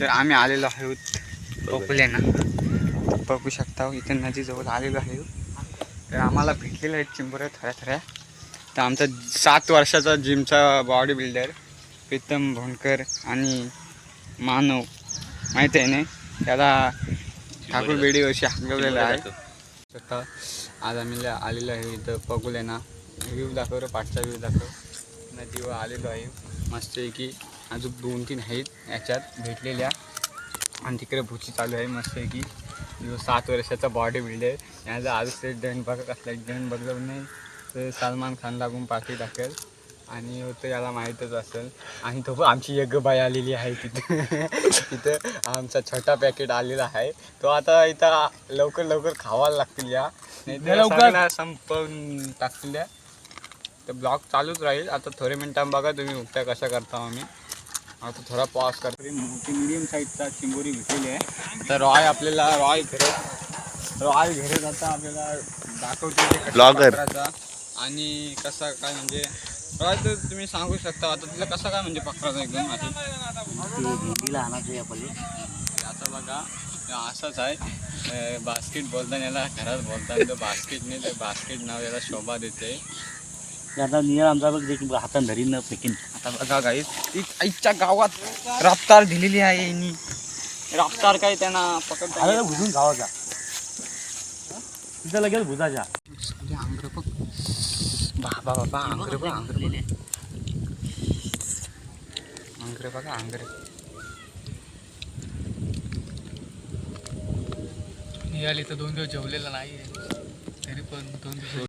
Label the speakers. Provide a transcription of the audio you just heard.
Speaker 1: तर आम्ही आलेलो आहोत पकुलेना. बघू शकता इथे नदीजवळ आलेलो आहे. तर आम्हाला भेटलेलं आहेत चिंबोऱ्या थोड्या. तर आमचा 7 वर्षाचा जिमचा बॉडी बिल्डर प्रीतम भोंडकर आणि मानव माहीत आहे ना, त्याला ठाकूर बेडी वर्षी हाकलवलेला आहे. आता आज आम्ही आलेलो आहे इथं पकुलेना. व्ह्यू दाखव, पाठचा व्ह्यू दाखव. नदीवर आलेलो आहे मस्त आहे की. अजून 2-3 आहेत याच्यात भेटलेल्या. आणि तिकडे भुची चालू आहे मस्त आहे की. 7 वर्षाचा बॉडी बिल्डर याचा आज ते डन बघत असला डन बघलं नाही तर सलमान खान लागून पाठी टाकेल आणि होतं याला माहीतच असेल. आणि तो आमची एक बाई आलेली आहे तिथं आमचा छोटा पॅकेट आलेला आहे. तो आता इथं लवकर खावायला लागतील या, नाही लवकर संपवून टाकतील या. तर ब्लॉग चालूच राहील. आता थोडे मिनटां बघा तुम्ही उठ्या कशा करता आम्ही. आता थोडा पॉज करतो. मोठी मिडियम साईजचा चिंबोरी भेटलेली आहे. तर रॉय घरे जाता आपल्याला दाखवतो
Speaker 2: ब्लॉगर
Speaker 1: आणि कसा काय म्हणजे रॉय तर तुम्ही सांगू शकता. आता तिला कसा काय म्हणजे पकडायचा एकदम आता बघा असंच आहे. बास्केट बोलताना याला घरात बोलताना तर बास्केट नाही तर बास्केट नाव याला शोभा देते.
Speaker 3: आता नियर आमचा बघ हातात धरीन फेकीन.
Speaker 1: आता बघा गाईस आईच्या गावात रफ्तार दिलेली आहे यांनी. रफ्तार काय त्यांना पकडता
Speaker 3: भुजून खावाचा तिथं लगेच भुजाच्या
Speaker 1: आंग्र बघ बाबा आंग्र बघा आंग्र
Speaker 4: निघाली तर 2 दिवस जेवलेला नाही तरी पण 2 दिवस